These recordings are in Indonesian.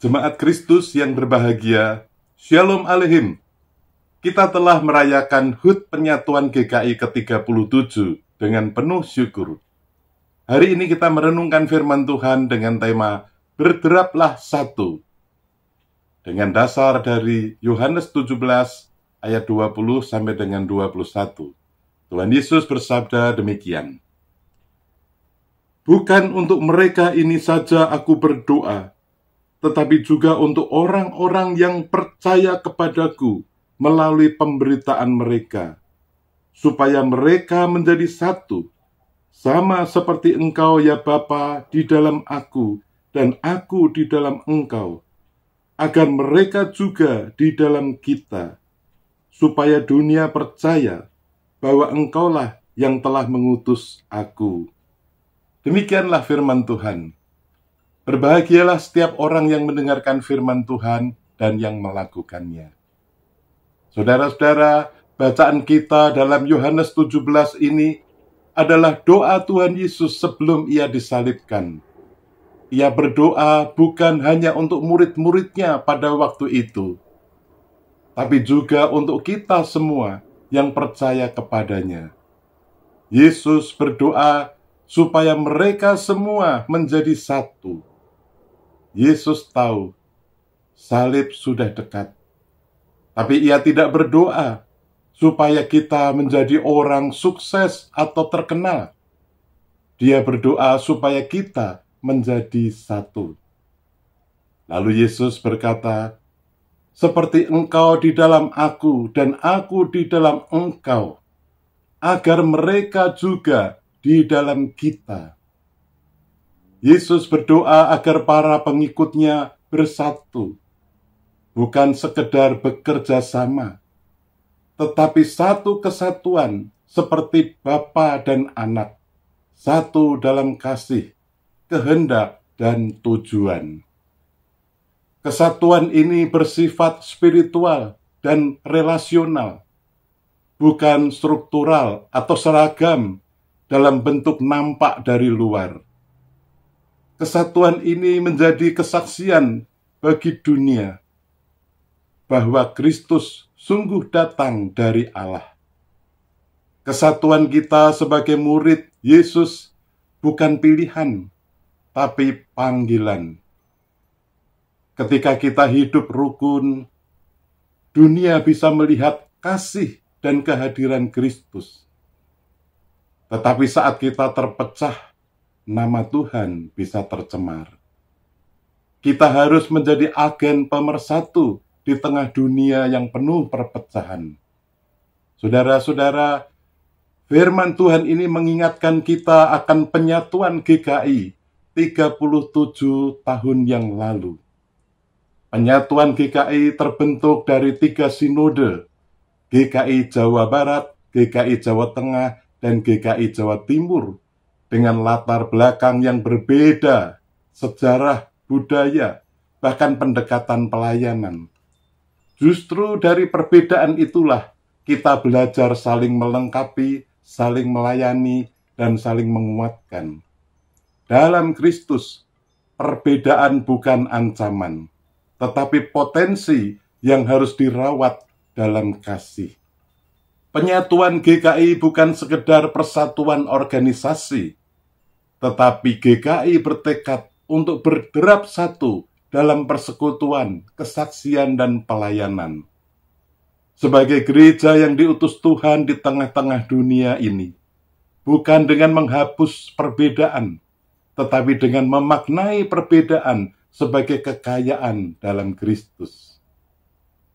Jemaat Kristus yang berbahagia, Shalom Aleichem. Kita telah merayakan HUT Penyatuan GKI ke-37 dengan penuh syukur. Hari ini kita merenungkan firman Tuhan dengan tema Berderaplah Satu. Dengan dasar dari Yohanes 17 ayat 20 sampai dengan 21. Tuhan Yesus bersabda demikian. Bukan untuk mereka ini saja aku berdoa, tetapi juga untuk orang-orang yang percaya kepadaku melalui pemberitaan mereka, supaya mereka menjadi satu, sama seperti Engkau ya Bapa di dalam aku dan aku di dalam Engkau, agar mereka juga di dalam kita, supaya dunia percaya bahwa Engkaulah yang telah mengutus aku. Demikianlah firman Tuhan. Berbahagialah setiap orang yang mendengarkan firman Tuhan dan yang melakukannya. Saudara-saudara, bacaan kita dalam Yohanes 17 ini adalah doa Tuhan Yesus sebelum ia disalibkan. Ia berdoa bukan hanya untuk murid-muridnya pada waktu itu, tapi juga untuk kita semua yang percaya kepadanya. Yesus berdoa supaya mereka semua menjadi satu. Yesus tahu salib sudah dekat, tapi ia tidak berdoa supaya kita menjadi orang sukses atau terkenal. Dia berdoa supaya kita menjadi satu. Lalu Yesus berkata, seperti Engkau di dalam aku dan aku di dalam Engkau, agar mereka juga di dalam kita. Yesus berdoa agar para pengikutnya bersatu, bukan sekedar bekerja sama, tetapi satu kesatuan seperti Bapa dan Anak, satu dalam kasih, kehendak, dan tujuan. Kesatuan ini bersifat spiritual dan relasional, bukan struktural atau seragam dalam bentuk nampak dari luar. Kesatuan ini menjadi kesaksian bagi dunia bahwa Kristus sungguh datang dari Allah. Kesatuan kita sebagai murid Yesus bukan pilihan, tapi panggilan. Ketika kita hidup rukun, dunia bisa melihat kasih dan kehadiran Kristus. Tetapi saat kita terpecah, nama Tuhan bisa tercemar. Kita harus menjadi agen pemersatu di tengah dunia yang penuh perpecahan. Saudara-saudara, firman Tuhan ini mengingatkan kita akan penyatuan GKI 37 tahun yang lalu. Penyatuan GKI terbentuk dari 3 sinode, GKI Jawa Barat, GKI Jawa Tengah, dan GKI Jawa Timur, dengan latar belakang yang berbeda, sejarah, budaya, bahkan pendekatan pelayanan. Justru dari perbedaan itulah kita belajar saling melengkapi, saling melayani, dan saling menguatkan. Dalam Kristus, perbedaan bukan ancaman, tetapi potensi yang harus dirawat dalam kasih. Penyatuan GKI bukan sekedar persatuan organisasi, tetapi GKI bertekad untuk berderap satu dalam persekutuan, kesaksian, dan pelayanan. Sebagai gereja yang diutus Tuhan di tengah-tengah dunia ini, bukan dengan menghapus perbedaan, tetapi dengan memaknai perbedaan sebagai kekayaan dalam Kristus.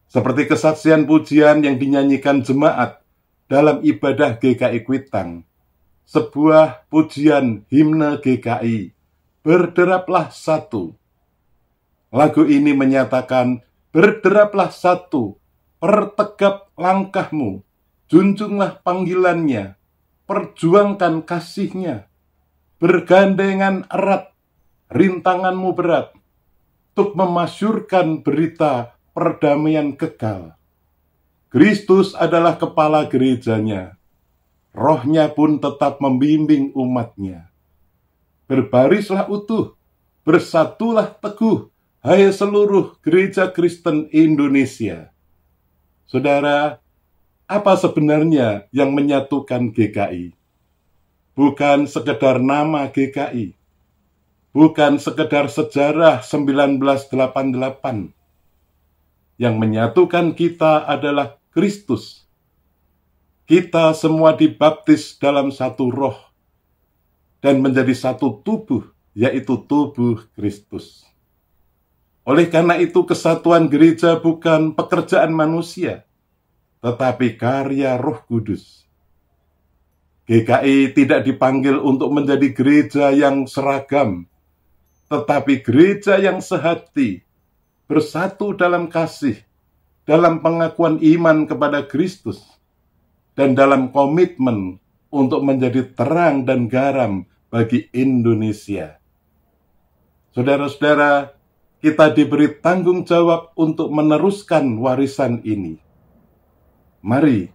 Seperti kesaksian pujian yang dinyanyikan jemaat dalam ibadah GKI Kuitang, sebuah pujian himne GKI, berderaplah satu. Lagu ini menyatakan, berderaplah satu, pertegap langkahmu, junjunglah panggilannya, perjuangkan kasihnya, bergandengan erat, rintanganmu berat, untuk memasyurkan berita perdamaian kekal. Kristus adalah kepala gerejanya, Roh-Nya pun tetap membimbing umat-Nya. Berbarislah utuh, bersatulah teguh, hai seluruh gereja Kristen Indonesia. Saudara, apa sebenarnya yang menyatukan GKI? Bukan sekedar nama GKI, bukan sekedar sejarah 1988. Yang menyatukan kita adalah Kristus. Kita semua dibaptis dalam satu roh dan menjadi satu tubuh, yaitu tubuh Kristus. Oleh karena itu, kesatuan gereja bukan pekerjaan manusia, tetapi karya Roh Kudus. GKI tidak dipanggil untuk menjadi gereja yang seragam, tetapi gereja yang sehati, bersatu dalam kasih, dalam pengakuan iman kepada Kristus, dan dalam komitmen untuk menjadi terang dan garam bagi Indonesia. Saudara-saudara, kita diberi tanggung jawab untuk meneruskan warisan ini. Mari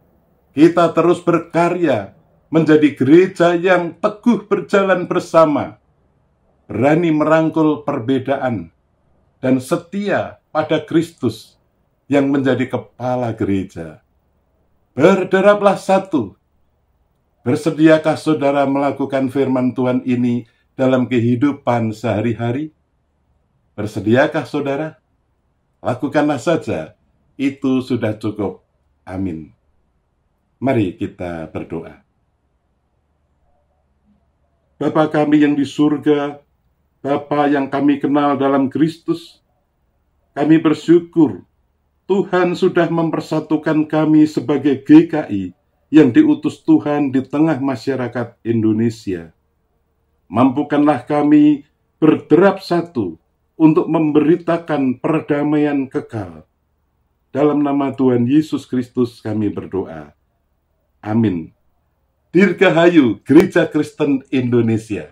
kita terus berkarya menjadi gereja yang teguh berjalan bersama, berani merangkul perbedaan, dan setia pada Kristus yang menjadi kepala gereja. Berderaplah satu. Bersediakah saudara melakukan firman Tuhan ini dalam kehidupan sehari-hari? Bersediakah saudara? Lakukanlah saja, itu sudah cukup. Amin. Mari kita berdoa. Bapa kami yang di surga, Bapa yang kami kenal dalam Kristus, kami bersyukur Tuhan sudah mempersatukan kami sebagai GKI yang diutus Tuhan di tengah masyarakat Indonesia. Mampukanlah kami berderap satu untuk memberitakan perdamaian kekal. Dalam nama Tuhan Yesus Kristus kami berdoa. Amin. Dirgahayu Gereja Kristen Indonesia.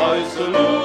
Hai seluruh